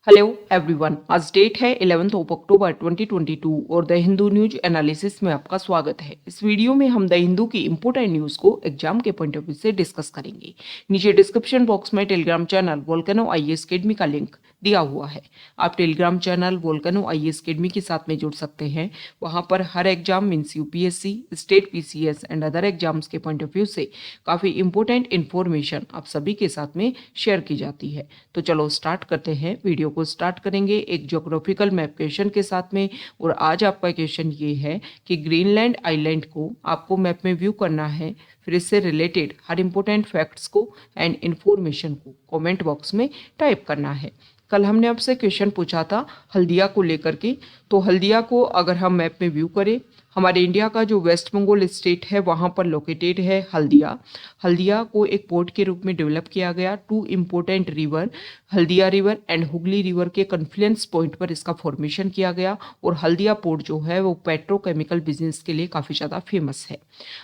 Hello everyone, आज date है 11 अक्टूबर 2022 और द हिंदू न्यूज एनालिसिस में आपका स्वागत है। इस वीडियो में हम द हिंदू की इंपॉर्टेंट न्यूज को एग्जाम के पॉइंट ऑफ व्यू से डिस्कस करेंगे। नीचे डिस्क्रिप्शन बॉक्स में Telegram channel Volcano IAS Academy का लिंक दिया हुआ है। आप Telegram channel Volcano IAS Academy के साथ में जुड़ सकते हैं। वहां पर हर exam means UPSC, state PCS and other exams के पॉइंट ऑफ व्यू से काफ़ी इंपॉर्टेंट इन्फॉर्मेशन आप सभी के साथ में शेयर की जाती है। तो चलो स्टार्ट करते हैं। वीडियो को स्टार्ट करेंगे एक ज्योग्राफिकल मैप क्वेश्चन के साथ में। और आज आपका क्वेश्चन ये है कि ग्रीनलैंड आइलैंड को आपको मैप में व्यू करना है। फिर इससे रिलेटेड हर इंपॉर्टेंट फैक्ट्स को एंड इन्फॉर्मेशन को कमेंट बॉक्स में टाइप करना है। कल हमने आपसे क्वेश्चन पूछा था हल्दिया को लेकर के। तो हल्दिया को अगर हम मैप में व्यू करें, हमारे इंडिया का जो वेस्ट बंगाल स्टेट है वहाँ पर लोकेटेड है हल्दिया। हल्दिया को एक पोर्ट के रूप में डेवलप किया गया। Two important river Haldia river and Hooghly river के कन्फ्लुएंस पॉइंट पर इसका फॉर्मेशन किया गया। और हल्दिया पोर्ट जो है वो पेट्रोकेमिकल बिजनेस के लिए काफ़ी ज़्यादा फेमस है।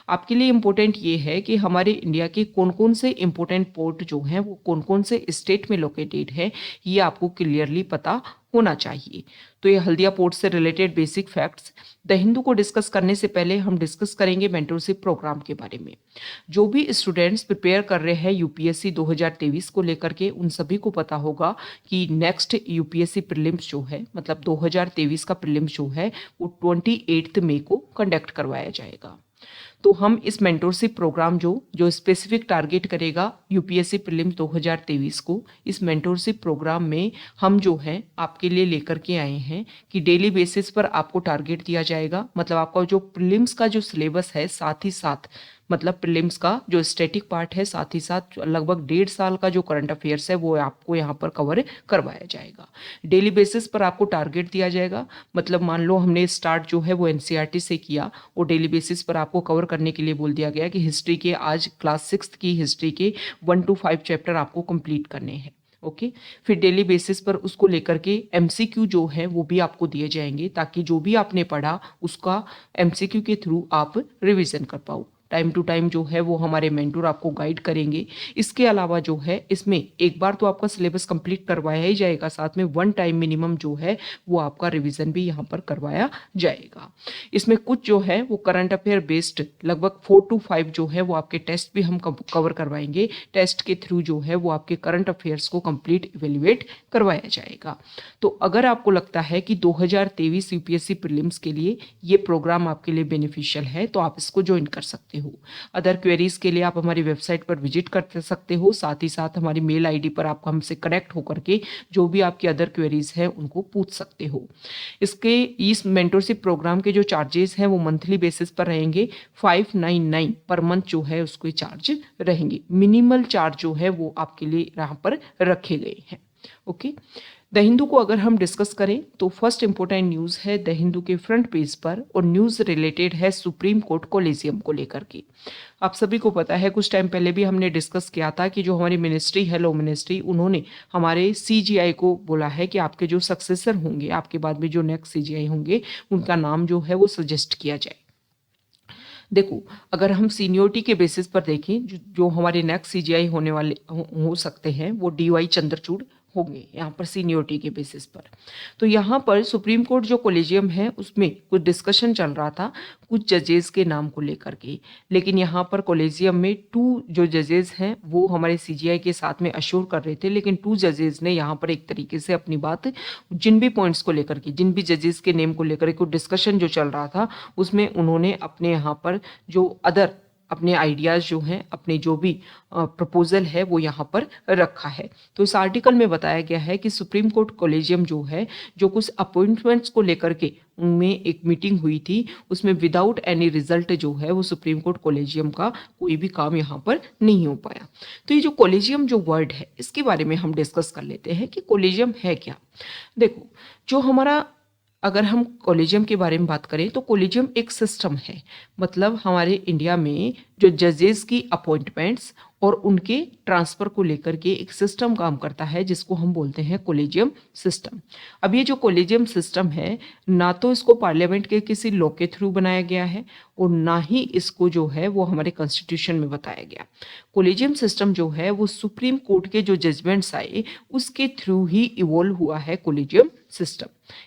आपके लिए इम्पोर्टेंट ये है कि हमारे इंडिया के कौन कौन से इम्पोर्टेंट पोर्ट जो हैं वो कौन कौन से स्टेट में लोकेटेड है, ये आपको क्लियरली पता होना चाहिए। तो ये हल्दिया पोर्ट से related basic facts. The Hindu को डिस्कस करने से पहले हम डिस्कस करेंगे मेंटरशिप प्रोग्राम के बारे में। जो भी स्टूडेंट्स प्रिपेयर कर रहे हैं यूपीएससी 2023 को लेकर के, उन सभी को पता होगा कि नेक्स्ट यूपीएससी प्रीलिम्स जो है मतलब 2023 का प्रीलिम्स जो है वो 28 मई को कंडक्ट करवाया जाएगा। तो हम इस मेंटरशिप प्रोग्राम जो स्पेसिफिक टारगेट करेगा यूपीएससी प्रीलिम्स 2023 को, इस मेंटरशिप प्रोग्राम में हम जो है आपके लिए लेकर के आए हैं कि डेली बेसिस पर आपको टारगेट दिया जाएगा। मतलब आपका जो प्रीलिम्स का जो सिलेबस है, साथ ही साथ मतलब प्रीलिम्स का जो स्टैटिक पार्ट है, साथ ही साथ लगभग 1.5 साल का जो करंट अफेयर्स है वो आपको यहाँ पर कवर करवाया जाएगा। डेली बेसिस पर आपको टारगेट दिया जाएगा। मतलब मान लो हमने स्टार्ट जो है वो एनसीईआरटी से किया और डेली बेसिस पर आपको कवर करने के लिए बोल दिया गया कि हिस्ट्री के आज क्लास 6 की हिस्ट्री के 1 to 5 चैप्टर आपको कंप्लीट करने हैं। ओके, फिर डेली बेसिस पर उसको लेकर के एमसीक्यू जो है वो भी आपको दिए जाएंगे ताकि जो भी आपने पढ़ा उसका एमसीक्यू के थ्रू आप रिवीजन कर पाओ। टाइम टू टाइम जो है वो हमारे मेंटोर आपको गाइड करेंगे। इसके अलावा जो है इसमें एक बार तो आपका सिलेबस कंप्लीट करवाया ही जाएगा, साथ में 1 टाइम मिनिमम जो है वो आपका रिवीजन भी यहाँ पर करवाया जाएगा। इसमें कुछ जो है वो करंट अफेयर बेस्ड लगभग 4 to 5 जो है वो आपके टेस्ट भी हम कवर करवाएंगे। टेस्ट के थ्रू जो है वो आपके करंट अफेयर्स को कंप्लीट इवेल्युएट करवाया जाएगा। तो अगर आपको लगता है कि 2023 यूपीएससी प्रीलिम्स के लिए ये प्रोग्राम आपके लिए बेनिफिशियल है तो आप इसको ज्वाइन कर सकते हो। अदर क्वेरीज के लिए आप हमारी वेबसाइट पर विजिट कर सकते हो। साथ ही साथ हमारी मेल आईडी पर आप हमसे कनेक्ट होकर के जो भी आपकी अदर क्वेरीज हैं उनको पूछ सकते हो। इस मेंटरशिप प्रोग्राम के जो चार्जेस हैं वो मंथली बेसिस पर रहेंगे। 599 पर मंथ जो है उसके चार्ज रहेंगे। मिनिमल चार्ज जो है वो आपके लिए यहाँ पर रखे गए हैं। ओके, द हिंदू को अगर हम डिस्कस करें तो फर्स्ट इंपॉर्टेंट न्यूज़ है द हिंदू के फ्रंट पेज पर, और न्यूज़ रिलेटेड है सुप्रीम कोर्ट कोलिजियम को लेकर के। आप सभी को पता है कुछ टाइम पहले भी हमने डिस्कस किया था कि जो हमारी मिनिस्ट्री है, लॉ मिनिस्ट्री, उन्होंने हमारे सीजीआई को बोला है कि आपके जो सक्सेसर होंगे, आपके बाद में जो नेक्स्ट सीजीआई होंगे, उनका नाम जो है वो सजेस्ट किया जाए। देखो, अगर हम सीनियोरिटी के बेसिस पर देखें जो हमारे नेक्स्ट सीजीआई होने वाले हो सकते हैं वो डीवाई चंद्रचूड़ होंगे यहाँ पर सीनियोरिटी के बेसिस पर। तो यहाँ पर सुप्रीम कोर्ट जो कोलेजियम है उसमें कुछ डिस्कशन चल रहा था कुछ जजेस के नाम को लेकर के। लेकिन यहाँ पर कोलेजियम में 2 जो जजेस हैं वो हमारे सीजीआई के साथ में अश्योर कर रहे थे, लेकिन 2 जजेस ने यहाँ पर एक तरीके से अपनी बात जिन भी पॉइंट्स को लेकर के, जिन भी जजेस के नेम को लेकर कुछ डिस्कशन जो चल रहा था उसमें उन्होंने अपने यहाँ पर जो अदर अपने आइडियाज़ जो हैं, अपने जो भी प्रपोजल है वो यहाँ पर रखा है। तो इस आर्टिकल में बताया गया है कि सुप्रीम कोर्ट कोलेजियम जो है जो कुछ अपॉइंटमेंट्स को लेकर के उनमें एक मीटिंग हुई थी, उसमें विदाउट एनी रिजल्ट जो है वो सुप्रीम कोर्ट कोलेजियम का कोई भी काम यहाँ पर नहीं हो पाया। तो ये जो कोलेजियम जो वर्ड है इसके बारे में हम डिस्कस कर लेते हैं कि कोलेजियम है क्या। देखो, जो हमारा अगर हम कोलेजियम के बारे में बात करें तो कोलेजियम एक सिस्टम है। मतलब हमारे इंडिया में जो जजेस की अपॉइंटमेंट्स और उनके ट्रांसफर को लेकर के एक सिस्टम काम करता है जिसको हम बोलते हैं कोलेजियम सिस्टम। अब ये जो कोलेजियम सिस्टम है, ना तो इसको पार्लियामेंट के किसी लॉ के थ्रू बनाया गया है और ना ही इसको जो है वो हमारे कॉन्स्टिट्यूशन में बताया गया। कोलेजियम सिस्टम जो है वो सुप्रीम कोर्ट के जो जजमेंट्स आए उसके थ्रू ही इवॉल्व हुआ है कोलेजियम सिस्टम।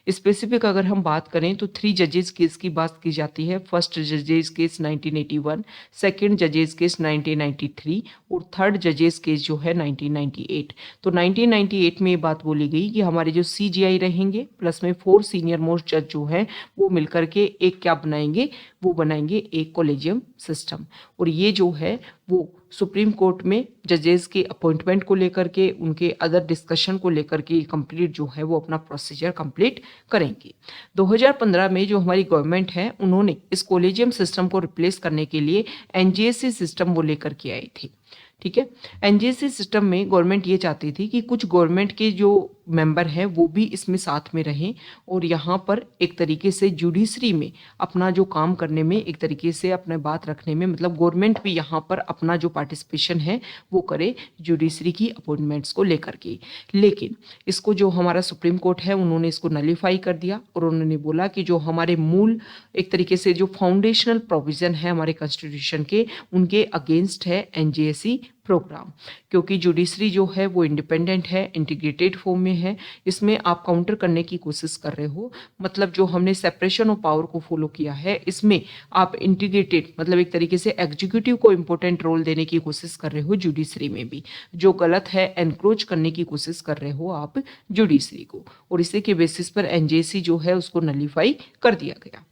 स्पेसिफिक अगर हम बात करें तो 3 जजेस केस की बात की जाती है। फर्स्ट जजेस केस 1981, सेकंड जजेस केस 1993 और थर्ड जजेस केस जो है 1998। तो 1998 में ये बात बोली गई कि हमारे जो CJI रहेंगे प्लस में 4 सीनियर मोस्ट जज जो है वो मिलकर के एक क्या बनाएंगे, वो बनाएंगे एक कोलेजियम सिस्टम। और ये जो है वो सुप्रीम कोर्ट में जजेस के अपॉइंटमेंट को लेकर के, उनके अदर डिस्कशन को लेकर के कंप्लीट जो है वो अपना प्रोसीजर कंप्लीट करेंगे। 2015 में जो हमारी गवर्नमेंट है उन्होंने इस कोलेजियम सिस्टम को रिप्लेस करने के लिए NJSC सिस्टम वो लेकर के आई थी। ठीक है, NJSC सिस्टम में गवर्नमेंट ये चाहती थी कि कुछ गवर्नमेंट के जो मेंबर हैं वो भी इसमें साथ में रहें और यहाँ पर एक तरीके से जुडिशरी में अपना जो काम करने में, एक तरीके से अपने बात रखने में, मतलब गवर्नमेंट भी यहाँ पर अपना जो पार्टिसिपेशन है वो करे जुडिशरी की अपॉइंटमेंट्स को लेकर के। लेकिन इसको जो हमारा सुप्रीम कोर्ट है उन्होंने इसको नलीफाई कर दिया और उन्होंने बोला कि जो हमारे मूल एक तरीके से जो फाउंडेशनल प्रोविजन है हमारे कॉन्स्टिट्यूशन के, उनके अगेंस्ट है NJSC प्रोग्राम। क्योंकि जुडिशरी जो है वो इंडिपेंडेंट है, इंटीग्रेटेड फॉर्म में है, इसमें आप काउंटर करने की कोशिश कर रहे हो। मतलब जो हमने सेपरेशन ऑफ पावर को फॉलो किया है इसमें आप इंटीग्रेटेड मतलब एक तरीके से एग्जीक्यूटिव को इंपॉर्टेंट रोल देने की कोशिश कर रहे हो जुडिशरी में भी, जो गलत है। एनक्रोच करने की कोशिश कर रहे हो आप जुडिशरी को, और इसी के बेसिस पर NJSC जो है उसको नलीफाई कर दिया गया।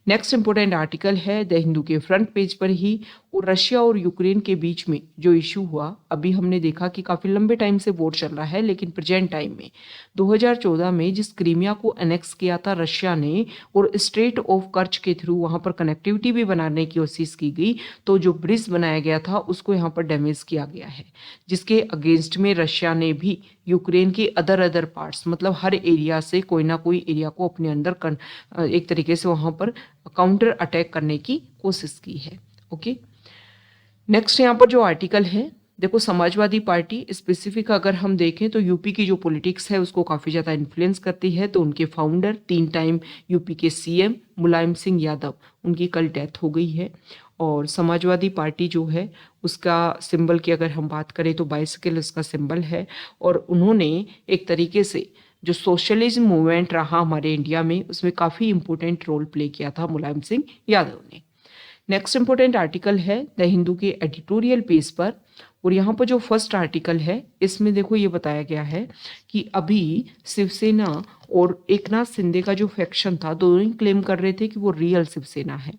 नेक्स्ट इंपॉर्टेंट आर्टिकल है द हिंदू के फ्रंट पेज पर ही, और रशिया और यूक्रेन के बीच में जो इशू हुआ, अभी हमने देखा कि काफ़ी लंबे टाइम से वॉर चल रहा है, लेकिन प्रेजेंट टाइम में 2014 में जिस क्रीमिया को एनेक्स किया था रशिया ने और स्ट्रेट ऑफ कर्च के थ्रू वहाँ पर कनेक्टिविटी भी बनाने की कोशिश की गई, तो जो ब्रिज बनाया गया था उसको यहाँ पर डैमेज किया गया है, जिसके अगेंस्ट में रशिया ने भी यूक्रेन के अदर पार्ट्स मतलब हर एरिया से कोई ना कोई एरिया को अपने अंदर एक तरीके से वहाँ पर काउंटर अटैक करने की कोशिश की है। ओके, नेक्स्ट यहाँ पर जो आर्टिकल है देखो, समाजवादी पार्टी स्पेसिफिक अगर हम देखें तो यूपी की जो पॉलिटिक्स है उसको काफ़ी ज़्यादा इन्फ्लुएंस करती है। तो उनके फाउंडर 3 टाइम यूपी के CM मुलायम सिंह यादव, उनकी कल डेथ हो गई है। और समाजवादी पार्टी जो है उसका सिंबल की अगर हम बात करें तो बाइसिकल उसका सिंबल है, और उन्होंने एक तरीके से जो सोशलिज्म मूवमेंट रहा हमारे इंडिया में उसमें काफ़ी इंपॉर्टेंट रोल प्ले किया था मुलायम सिंह यादव ने। नेक्स्ट इंपॉर्टेंट आर्टिकल है द हिंदू के एडिटोरियल पेज पर, और यहाँ पर जो फर्स्ट आर्टिकल है इसमें देखो ये बताया गया है कि अभी शिवसेना और एकनाथ शिंदे का जो फैक्शन था दोनों ही क्लेम कर रहे थे कि वो रियल शिवसेना है।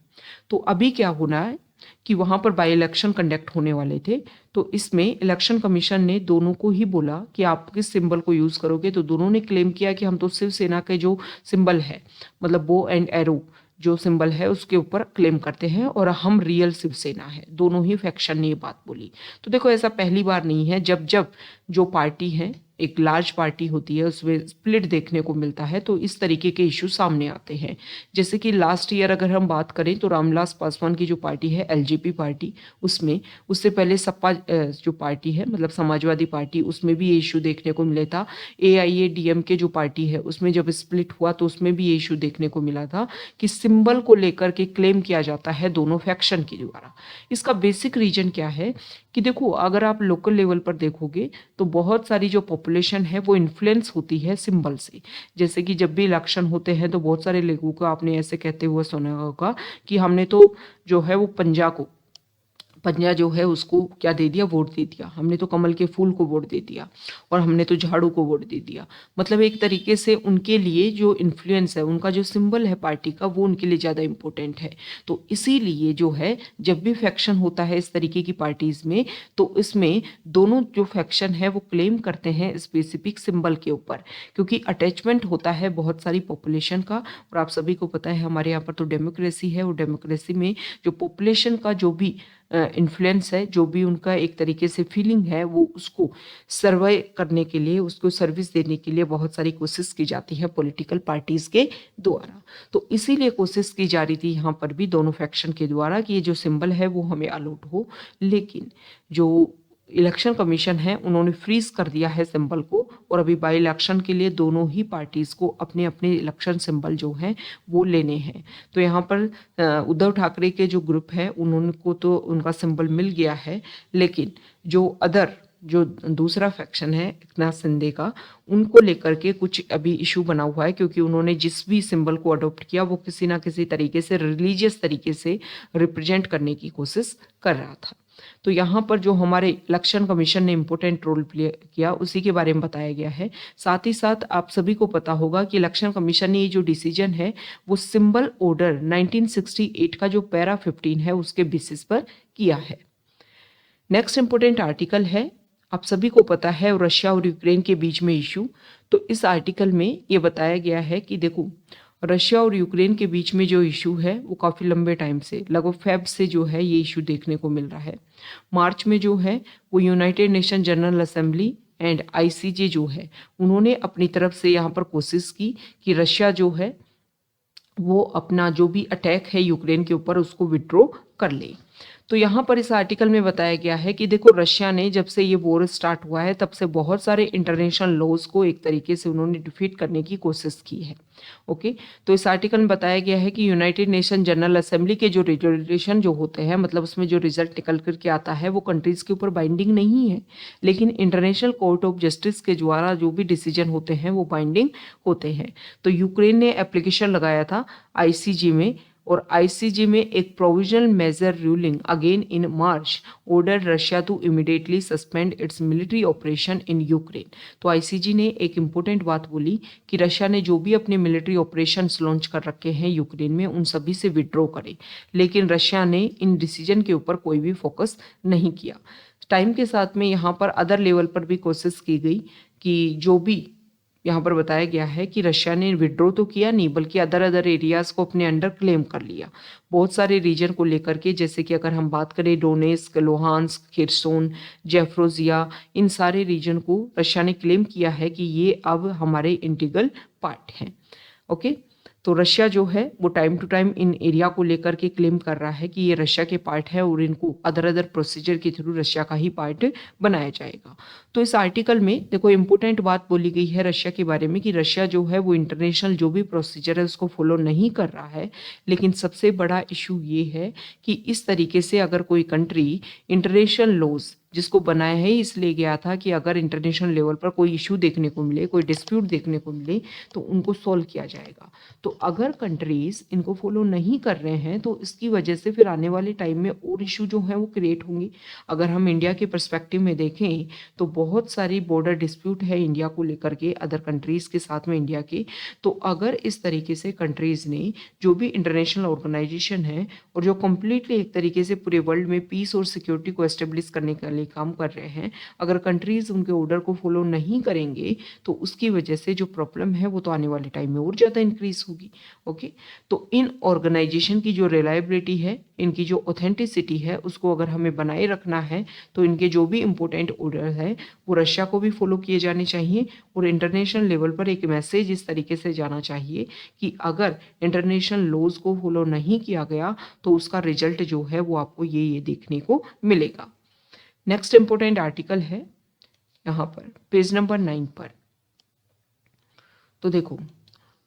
तो अभी क्या होना है कि वहाँ पर बाई इलेक्शन कंडक्ट होने वाले थे, तो इसमें इलेक्शन कमीशन ने दोनों को ही बोला कि आप किस सिंबल को यूज़ करोगे। तो दोनों ने क्लेम किया कि हम तो शिवसेना के जो सिंबल है मतलब बो एंड एरो जो सिंबल है उसके ऊपर क्लेम करते हैं और हम रियल शिवसेना है। दोनों ही फैक्शन ने ये बात बोली। तो देखो ऐसा पहली बार नहीं है, जब जब जो पार्टी है एक लार्ज पार्टी होती है उसमें स्प्लिट देखने को मिलता है, तो इस तरीके के इशू सामने आते हैं। जैसे कि लास्ट ईयर अगर हम बात करें तो रामविलास पासवान की जो पार्टी है LJP पार्टी, उसमें उससे पहले सपा जो पार्टी है मतलब समाजवादी पार्टी, उसमें भी ये इशू देखने को मिला था। AIADMK जो पार्टी है उसमें जब स्प्लिट हुआ तो उसमें भी ये इशू देखने को मिला था कि सिंबल को लेकर के क्लेम किया जाता है दोनों फैक्शन के द्वारा। इसका बेसिक रीजन क्या है कि देखो अगर आप लोकल लेवल पर देखोगे तो बहुत सारी जो पॉपुलेशन है वो इन्फ्लुएंस होती है सिंबल से। जैसे कि जब भी इलेक्शन होते हैं तो बहुत सारे लोगों को आपने ऐसे कहते हुए सुना होगा कि हमने तो जो है वो पंजा जो है उसको क्या दे दिया, वोट दे दिया, हमने तो कमल के फूल को वोट दे दिया, और हमने तो झाड़ू को वोट दे दिया। मतलब एक तरीके से उनके लिए जो इन्फ्लुएंस है, उनका जो सिंबल है पार्टी का, वो उनके लिए ज़्यादा इंपॉर्टेंट है। तो इसीलिए जो है जब भी फैक्शन होता है इस तरीके की पार्टीज में, तो इसमें दोनों जो फैक्शन है वो क्लेम करते हैं स्पेसिफिक सिंबल के ऊपर, क्योंकि अटैचमेंट होता है बहुत सारी पॉपुलेशन का। और आप सभी को पता है हमारे यहाँ पर तो डेमोक्रेसी है, और डेमोक्रेसी में जो पॉपुलेशन का जो भी इन्फ्लुएंस है, जो भी उनका एक तरीके से फीलिंग है, वो उसको सर्वे करने के लिए, उसको सर्विस देने के लिए बहुत सारी कोशिश की जाती है पॉलिटिकल पार्टीज के द्वारा। तो इसीलिए कोशिश की जा रही थी यहाँ पर भी दोनों फैक्शन के द्वारा कि ये जो सिंबल है वो हमें अलॉट हो, लेकिन जो इलेक्शन कमीशन है उन्होंने फ्रीज कर दिया है सिंबल को, और अभी बाई इलेक्शन के लिए दोनों ही पार्टीज को अपने अपने इलेक्शन सिंबल जो हैं वो लेने हैं। तो यहाँ पर उद्धव ठाकरे के जो ग्रुप है उन्होंने को तो उनका सिंबल मिल गया है, लेकिन जो अदर जो दूसरा फैक्शन है एकनाथ शिंदे का, उनको लेकर के कुछ अभी इशू बना हुआ है, क्योंकि उन्होंने जिस भी सिंबल को अडॉप्ट किया वो किसी ना किसी तरीके से रिलीजियस तरीके से रिप्रेजेंट करने की कोशिश कर रहा था। तो यहाँ पर जो हमारे इलेक्शन कमीशन ने इम्पोर्टेंट रोल प्ले किया उसी के बारे में बताया गया है। साथ ही साथ आप सभी को पता होगा कि इलेक्शन कमीशन ने ये जो डिसीजन है वो सिंबल ऑर्डर 1968 का जो पैरा 15 है उसके बेसिस पर किया है। नेक्स्ट इंपोर्टेंट आर्टिकल है, आप सभी को पता है रशिया और यूक्रेन के बीच में इशू। तो इस आर्टिकल में ये बताया गया है कि देखो रशिया और यूक्रेन के बीच में जो इशू है वो काफ़ी लंबे टाइम से, लगभग फेब से जो है ये इशू देखने को मिल रहा है। मार्च में जो है वो United nation general assembly and ICJ जो है उन्होंने अपनी तरफ से यहाँ पर कोशिश की कि रशिया जो है वो अपना जो भी अटैक है यूक्रेन के ऊपर उसको विड्रॉ कर ले। तो यहाँ पर इस आर्टिकल में बताया गया है कि देखो रशिया ने जब से ये वॉर स्टार्ट हुआ है तब से बहुत सारे इंटरनेशनल लॉज को एक तरीके से उन्होंने डिफीट करने की कोशिश की है। ओके, तो इस आर्टिकल में बताया गया है कि यूनाइटेड नेशन जनरल असेंबली के जो रेजोल्यूशन जो होते हैं, मतलब उसमें जो रिजल्ट निकल करके आता है वो कंट्रीज के ऊपर बाइंडिंग नहीं है, लेकिन इंटरनेशनल कोर्ट ऑफ जस्टिस के द्वारा जो भी डिसीजन होते हैं वो बाइंडिंग होते हैं। तो यूक्रेन ने एप्लीकेशन लगाया था आईसीजे में, और आईसीजे में एक provisional major ruling again in March order Russia to immediately suspend its military operation in Ukraine. तो आईसीजे ने एक इम्पोर्टेंट बात बोली कि रशिया ने जो भी अपने मिलिट्री ऑपरेशंस लॉन्च कर रखे हैं यूक्रेन में उन सभी से विड्रॉ करे, लेकिन रशिया ने इन डिसीजन के ऊपर कोई भी फोकस नहीं किया। टाइम के साथ में यहाँ पर अदर लेवल पर भी कोशिश की गई कि जो भी यहाँ पर बताया गया है कि रशिया ने विड्रॉ तो किया नहीं बल्कि अदर एरियाज को अपने अंडर क्लेम कर लिया बहुत सारे रीजन को लेकर के, जैसे कि अगर हम बात करें डोनेस्क, लोहांस्क, खिरसोन, जेफ्रोजिया, इन सारे रीजन को रशिया ने क्लेम किया है कि ये अब हमारे इंटीग्रल पार्ट हैं। ओके, तो रशिया जो है वो टाइम टू टाइम इन एरिया को लेकर के क्लेम कर रहा है कि ये रशिया के पार्ट है और इनको अदर प्रोसीजर के थ्रू रशिया का ही पार्ट बनाया जाएगा। तो इस आर्टिकल में देखो इंपॉर्टेंट बात बोली गई है रशिया के बारे में कि रशिया जो है वो इंटरनेशनल जो भी प्रोसीजर है उसको फॉलो नहीं कर रहा है, लेकिन सबसे बड़ा इशू ये है कि इस तरीके से अगर कोई कंट्री इंटरनेशनल लॉज जिसको बनाया है इसलिए गया था कि अगर इंटरनेशनल लेवल पर कोई इशू देखने को मिले, कोई डिस्प्यूट देखने को मिले तो उनको सॉल्व किया जाएगा। तो अगर कंट्रीज इनको फॉलो नहीं कर रहे हैं तो इसकी वजह से फिर आने वाले टाइम में और इशू जो है वो क्रिएट होंगे। अगर हम इंडिया के पर्सपेक्टिव में देखें तो बहुत सारी बॉर्डर डिस्प्यूट है इंडिया को लेकर के अदर कंट्रीज के साथ में इंडिया के। तो अगर इस तरीके से कंट्रीज ने जो भी इंटरनेशनल ऑर्गेनाइजेशन है और जो कम्प्लीटली एक तरीके से पूरे वर्ल्ड में पीस और सिक्योरिटी को एस्टेब्लिश करने के लिए काम कर रहे हैं, अगर कंट्रीज उनके ऑर्डर को फॉलो नहीं करेंगे तो उसकी वजह से जो प्रॉब्लम है वो तो आने वाले टाइम में और ज़्यादा इंक्रीज होगी। ओके, तो इन ऑर्गेनाइजेशन की जो रिलायबिलिटी है, इनकी जो ऑथेंटिसिटी है उसको अगर हमें बनाए रखना है तो इनके जो भी इंपॉर्टेंट ऑर्डर है वो रशिया को भी फॉलो किए जाने चाहिए और इंटरनेशनल लेवल पर एक मैसेज इस तरीके से जाना चाहिए कि अगर इंटरनेशनल लॉज को फॉलो नहीं किया गया तो उसका रिजल्ट जो है वो आपको ये देखने को मिलेगा। नेक्स्ट इंपॉर्टेंट आर्टिकल है यहाँ पर पेज नंबर 9 पर। तो देखो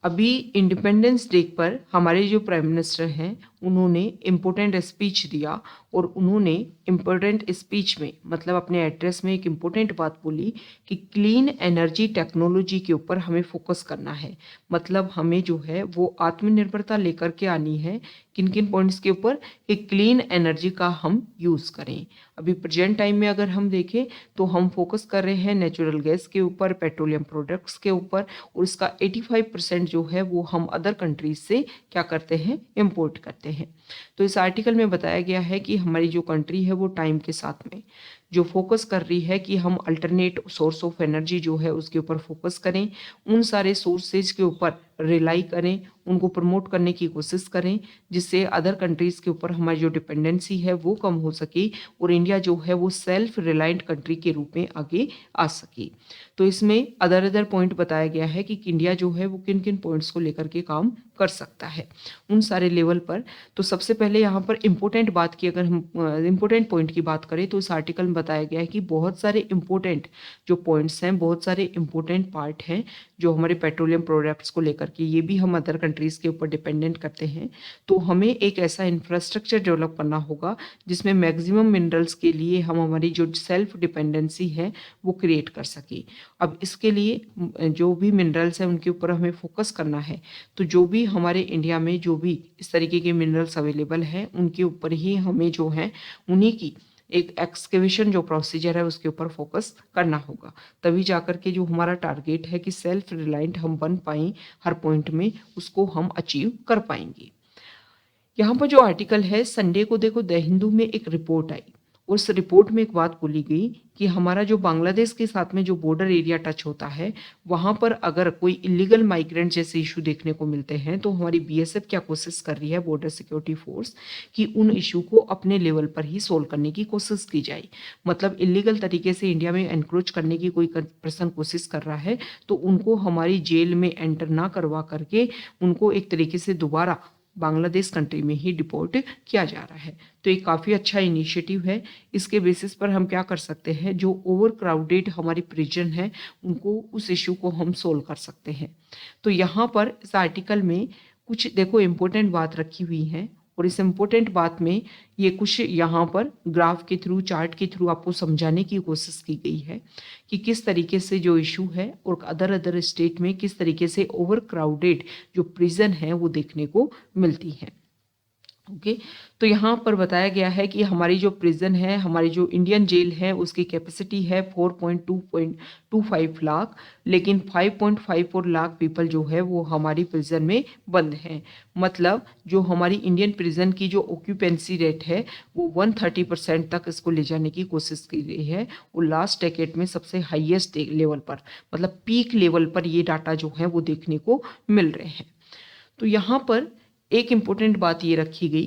अभी इंडिपेंडेंस डे पर हमारे जो प्राइम मिनिस्टर हैं उन्होंने इम्पोर्टेंट स्पीच दिया और उन्होंने इम्पोर्टेंट स्पीच में मतलब अपने एड्रेस में एक इम्पोर्टेंट बात बोली कि क्लीन एनर्जी टेक्नोलॉजी के ऊपर हमें फोकस करना है। मतलब हमें जो है वो आत्मनिर्भरता लेकर के आनी है किन किन पॉइंट्स के ऊपर कि क्लीन एनर्जी का हम यूज़ करें। अभी प्रेजेंट टाइम में अगर हम देखें तो हम फोकस कर रहे हैं नेचुरल गैस के ऊपर, पेट्रोलियम प्रोडक्ट्स के ऊपर, और इसका 85% जो है वो हम अदर कंट्रीज से क्या करते हैं, इम्पोर्ट करते हैं। तो इस आर्टिकल में बताया गया है कि हमारी जो कंट्री है वो टाइम के साथ में जो फोकस कर रही है कि हम अल्टरनेट सोर्स ऑफ एनर्जी जो है उसके ऊपर फोकस करें, उन सारे सोर्सेज के ऊपर रिलाई करें, उनको प्रमोट करने की कोशिश करें, जिससे अदर कंट्रीज़ के ऊपर हमारी जो डिपेंडेंसी है वो कम हो सके और इंडिया जो है वो सेल्फ रिलायंट कंट्री के रूप में आगे आ सके। तो इसमें अदर पॉइंट बताया गया है कि इंडिया जो है वो किन किन पॉइंट्स को लेकर के काम कर सकता है उन सारे लेवल पर। तो सबसे पहले यहाँ पर इम्पोर्टेंट बात की, अगर हम इम्पोर्टेंट पॉइंट की बात करें तो इस आर्टिकल में बताया गया है कि बहुत सारे इम्पोर्टेंट जो पॉइंट्स हैं, बहुत सारे इम्पोर्टेंट पार्ट हैं जो हमारे पेट्रोलियम प्रोडक्ट्स को लेकर के, ये भी हम अदर कंट्रीज़ के ऊपर डिपेंडेंट करते हैं। तो हमें एक ऐसा इंफ्रास्ट्रक्चर डेवलप करना होगा जिसमें मैक्सिमम मिनरल्स के लिए हम हमारी जो सेल्फ डिपेंडेंसी है वो क्रिएट कर सके। अब इसके लिए जो भी मिनरल्स हैं उनके ऊपर हमें फोकस करना है। तो जो भी हमारे इंडिया में जो भी इस तरीके के मिनरल्स अवेलेबल हैं उनके ऊपर ही हमें जो है उन्हीं की एक एक्सकेवेशन जो प्रोसीजर है उसके ऊपर फोकस करना होगा। तभी जाकर के जो हमारा टारगेट है कि सेल्फ रिलायंट हम बन पाएँ हर पॉइंट में, उसको हम अचीव कर पाएंगे। यहाँ पर जो आर्टिकल है, संडे को देखो द हिंदू में एक रिपोर्ट आई। उस रिपोर्ट में एक बात बोली गई कि हमारा जो बांग्लादेश के साथ में जो बॉर्डर एरिया टच होता है वहाँ पर अगर कोई इलीगल माइग्रेंट जैसे इशू देखने को मिलते हैं तो हमारी बीएसएफ क्या कोशिश कर रही है, बॉर्डर सिक्योरिटी फोर्स, कि उन इशू को अपने लेवल पर ही सोल्व करने की कोशिश की जाए। मतलब इलीगल तरीके से इंडिया में एनक्रोच करने की कोई पर्सन कोशिश कर रहा है तो उनको हमारी जेल में एंटर ना करवा करके उनको एक तरीके से दोबारा बांग्लादेश कंट्री में ही डिपोर्ट किया जा रहा है। तो एक काफ़ी अच्छा इनिशिएटिव है। इसके बेसिस पर हम क्या कर सकते हैं, जो ओवर क्राउडेड हमारी प्रिजन है उनको, उस इशू को हम सोल्व कर सकते हैं। तो यहाँ पर इस आर्टिकल में कुछ देखो इम्पोर्टेंट बात रखी हुई है और इस इम्पोर्टेंट बात में ये कुछ यहाँ पर ग्राफ के थ्रू, चार्ट के थ्रू आपको समझाने की कोशिश की गई है कि किस तरीके से जो इशू है और अदर स्टेट में किस तरीके से ओवर क्राउडेड जो प्रिजन है वो देखने को मिलती है। ओके तो यहाँ पर बताया गया है कि हमारी जो प्रिजन है, हमारी जो इंडियन जेल है उसकी कैपेसिटी है 4.25 लाख, लेकिन 5.54 लाख पीपल जो है वो हमारी प्रिजन में बंद हैं। मतलब जो हमारी इंडियन प्रिजन की जो ऑक्यूपेंसी रेट है वो 130% तक इसको ले जाने की कोशिश की गई है और लास्ट डेकेड में सबसे हाईएस्ट लेवल पर, मतलब पीक लेवल पर ये डाटा जो है वो देखने को मिल रहे हैं। तो यहाँ पर एक इम्पोर्टेंट बात ये रखी गई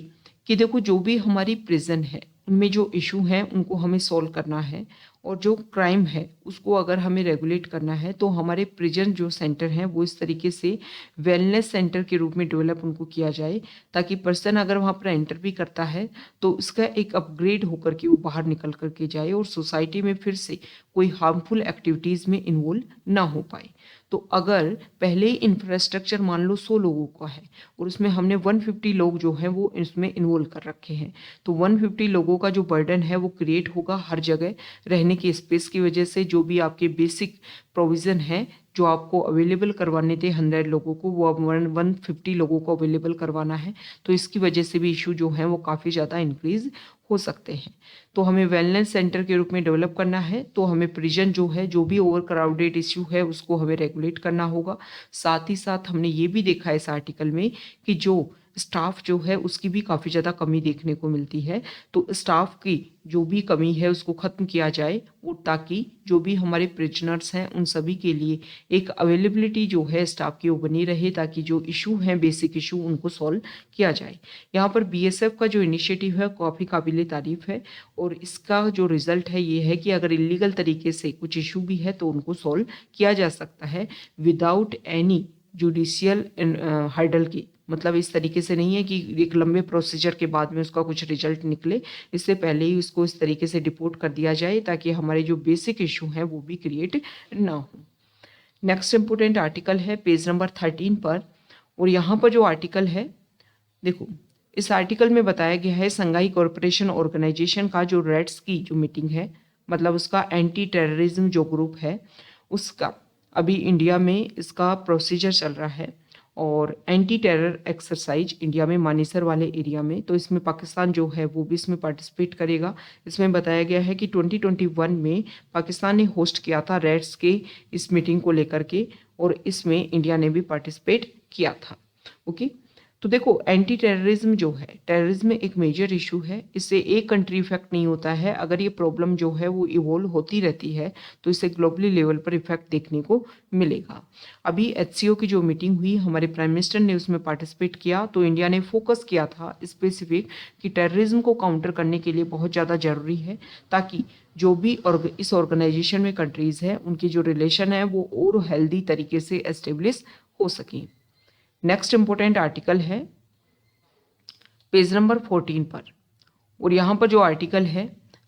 कि देखो जो भी हमारी प्रिजन है उनमें जो इशू हैं उनको हमें सॉल्व करना है और जो क्राइम है उसको अगर हमें रेगुलेट करना है तो हमारे प्रिजन जो सेंटर हैं वो इस तरीके से वेलनेस सेंटर के रूप में डेवलप उनको किया जाए ताकि पर्सन अगर वहाँ पर एंटर भी करता है तो इसका एक अपग्रेड होकर के वो बाहर निकल करके जाए और सोसाइटी में फिर से कोई हार्मफुल एक्टिविटीज़ में इन्वॉल्व ना हो पाए। तो अगर पहले ही इंफ्रास्ट्रक्चर मान लो 100 लोगों का है और उसमें हमने 150 लोग जो हैं वो इसमें इन्वॉल्व कर रखे हैं, तो 150 लोगों का जो बर्डन है वो क्रिएट होगा हर जगह रहने की स्पेस की वजह से। जो भी आपके बेसिक प्रोविज़न है जो आपको अवेलेबल करवाने थे 100 लोगों को, वो अब 150 लोगों को अवेलेबल करवाना है। तो इसकी वजह से भी इशू जो है वो काफ़ी ज़्यादा इंक्रीज़ हो सकते हैं। तो हमें वेलनेस सेंटर के रूप में डेवलप करना है, तो हमें प्रिजन जो है, जो भी ओवर क्राउडेड इशू है उसको हमें रेगुलेट करना होगा। साथ ही साथ हमने ये भी देखा है इस आर्टिकल में कि जो स्टाफ जो है उसकी भी काफ़ी ज़्यादा कमी देखने को मिलती है। तो स्टाफ की जो भी कमी है उसको ख़त्म किया जाए और ताकि जो भी हमारे प्रिजनर्स हैं उन सभी के लिए एक अवेलेबिलिटी जो है स्टाफ की वो बनी रहे ताकि जो इशू हैं बेसिक इशू उनको सॉल्व किया जाए। यहाँ पर बीएसएफ का जो इनिशिएटिव है काफ़ी काबिल तारीफ़ है और इसका जो रिज़ल्ट है ये है कि अगर इलीगल तरीके से कुछ इशू भी है तो उनको सॉल्व किया जा सकता है विदाउट एनी जुडिशियल हर्डल की। मतलब इस तरीके से नहीं है कि एक लंबे प्रोसीजर के बाद में उसका कुछ रिजल्ट निकले, इससे पहले ही उसको इस तरीके से डिपोर्ट कर दिया जाए ताकि हमारे जो बेसिक इशू हैं वो भी क्रिएट ना हो। नेक्स्ट इम्पोर्टेंट आर्टिकल है पेज नंबर 13 पर, और यहाँ पर जो आर्टिकल है देखो, इस आर्टिकल में बताया गया है संघाई कॉरपोरेशन ऑर्गेनाइजेशन का जो रेड्स की जो मीटिंग है, मतलब उसका एंटी टेररिज्म जो ग्रुप है उसका अभी इंडिया में इसका प्रोसीजर चल रहा है और एंटी टेरर एक्सरसाइज इंडिया में मानेसर वाले एरिया में। तो इसमें पाकिस्तान जो है वो भी इसमें पार्टिसिपेट करेगा। इसमें बताया गया है कि 2021 में पाकिस्तान ने होस्ट किया था रेड्स के इस मीटिंग को लेकर के और इसमें इंडिया ने भी पार्टिसिपेट किया था। ओके, तो देखो, एंटी टेररिज्म जो है, टेररिज्म एक मेजर इशू है। इससे एक कंट्री इफेक्ट नहीं होता है। अगर ये प्रॉब्लम जो है वो इवॉल्व होती रहती है तो इससे ग्लोबली लेवल पर इफेक्ट देखने को मिलेगा। अभी एचसीओ की जो मीटिंग हुई, हमारे प्राइम मिनिस्टर ने उसमें पार्टिसिपेट किया, तो इंडिया ने फोकस किया था स्पेसिफिक कि टेररिज्म को काउंटर करने के लिए बहुत ज़्यादा ज़रूरी है, ताकि जो भी इस ऑर्गेनाइजेशन में कंट्रीज़ हैं उनकी जो रिलेशन है वो और हेल्दी तरीके से एस्टेब्लिश हो सकें। नेक्स्ट इंपॉर्टेंट आर्टिकल है पेज नंबर 14 पर, और यहाँ पर जो आर्टिकल है,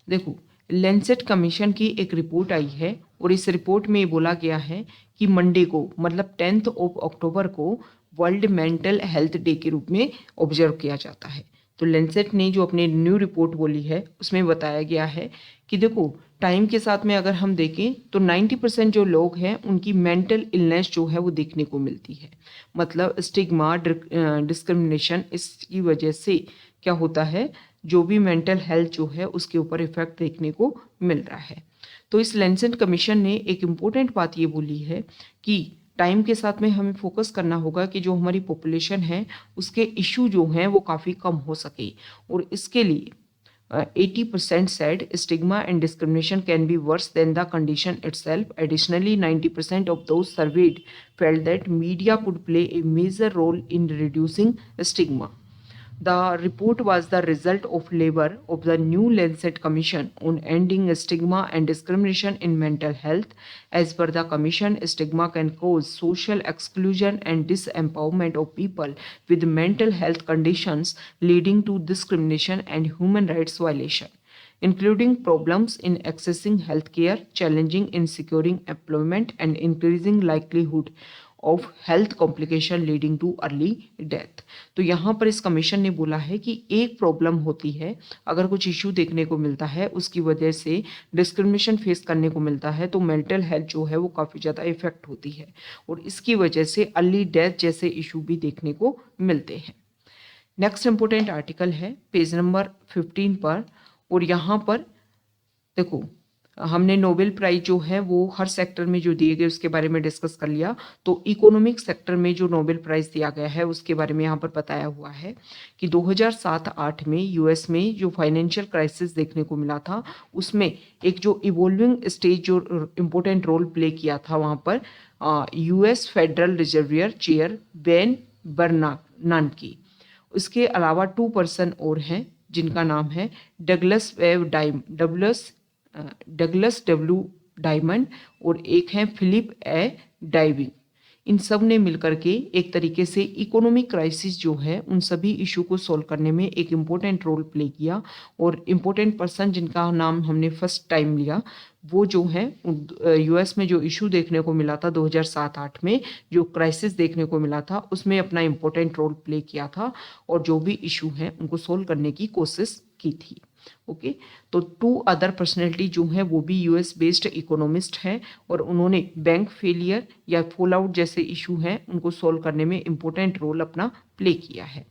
देखो, लेंसेट कमीशन की एक रिपोर्ट आई है और इस रिपोर्ट में ये बोला गया है कि मंडे को, मतलब 10 अक्टूबर को वर्ल्ड मेंटल हेल्थ डे के रूप में ऑब्जर्व किया जाता है। तो लेंसेट ने जो अपनी न्यू रिपोर्ट बोली है उसमें बताया गया है कि देखो, टाइम के साथ में अगर हम देखें तो 90% जो लोग हैं उनकी मेंटल इलनेस जो है वो देखने को मिलती है। मतलब स्टिग्मा, डिस्क्रिमिनेशन, इसकी वजह से क्या होता है, जो भी मेंटल हेल्थ जो है उसके ऊपर इफेक्ट देखने को मिल रहा है। तो इस लेंसेट कमीशन ने एक इम्पोर्टेंट बात ये बोली है कि टाइम के साथ में हमें फोकस करना होगा कि जो हमारी पॉपुलेशन है उसके इशू जो हैं वो काफ़ी कम हो सके, और इसके लिए 80% said stigma and discrimination can be worse than the condition itself. Additionally, 90% of those surveyed felt that media could play a major role in reducing stigma. The report was the result of labor of the new Lancet Commission on ending stigma and discrimination in mental health. As per the commission, stigma can cause social exclusion and disempowerment of people with mental health conditions, leading to discrimination and human rights violation, including problems in accessing healthcare, challenging in securing employment, and increasing likelihood of health complication leading too early death. तो यहाँ पर इस commission ने बोला है कि एक problem होती है, अगर कुछ इशू देखने को मिलता है, उसकी वजह से डिस्क्रिमिनेशन फेस करने को मिलता है, तो मेंटल हेल्थ जो है वो काफ़ी ज़्यादा इफेक्ट होती है और इसकी वजह से अर्ली डेथ जैसे इशू भी देखने को मिलते हैं। नेक्स्ट इंपॉर्टेंट आर्टिकल है पेज नंबर 15 पर, और यहाँ पर देखो, हमने नोबेल प्राइज जो है वो हर सेक्टर में जो दिए गए उसके बारे में डिस्कस कर लिया। तो इकोनॉमिक सेक्टर में जो नोबेल प्राइज दिया गया है उसके बारे में यहाँ पर बताया हुआ है कि 2007-8 में यूएस में जो फाइनेंशियल क्राइसिस देखने को मिला था, उसमें एक जो इवॉल्विंग स्टेज जो इम्पोर्टेंट रोल प्ले किया था वहाँ पर US Federal Reserve chair Ben Bernanke. इसके अलावा 2 पर्सन और हैं जिनका नाम है डगलस डब्ल्यू डायमंड और एक है फिलिप ए डाइविंग। इन सब ने मिलकर के एक तरीके से इकोनॉमिक क्राइसिस जो है उन सभी इशू को सॉल्व करने में एक इम्पोर्टेंट रोल प्ले किया, और इम्पोर्टेंट पर्सन जिनका नाम हमने फर्स्ट टाइम लिया वो जो है यूएस में जो इशू देखने को मिला था 2007-8 में, जो क्राइसिस देखने को मिला था उसमें अपना इम्पोर्टेंट रोल प्ले किया था और जो भी इशू हैं उनको सोल्व करने की कोशिश की थी। ओके, तो 2 अदर पर्सनैलिटी जो हैं वो भी यूएस बेस्ड इकोनॉमिस्ट हैं और उन्होंने बैंक फेलियर या फॉल आउट जैसे इशू हैं उनको सॉल्व करने में इम्पोर्टेंट रोल अपना प्ले किया है।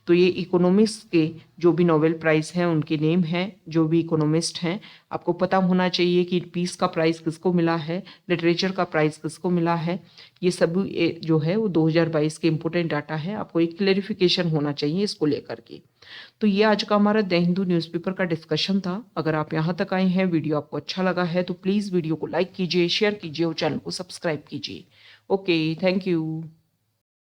तो ये इकोनॉमिक्स के जो भी नोबेल प्राइज़ हैं उनके नेम हैं, जो भी इकोनॉमिस्ट हैं। आपको पता होना चाहिए कि पीस का प्राइज़ किसको मिला है, लिटरेचर का प्राइज़ किसको मिला है। ये सभी जो है वो 2022 के इम्पोर्टेंट डाटा है, आपको एक क्लेरिफिकेशन होना चाहिए इसको लेकर के। तो ये आज का हमारा द हिंदू न्यूज़पेपर का डिस्कशन था। अगर आप यहाँ तक आए हैं, वीडियो आपको अच्छा लगा है तो प्लीज़ वीडियो को लाइक कीजिए, शेयर कीजिए और चैनल को सब्सक्राइब कीजिए। Okay, thank you.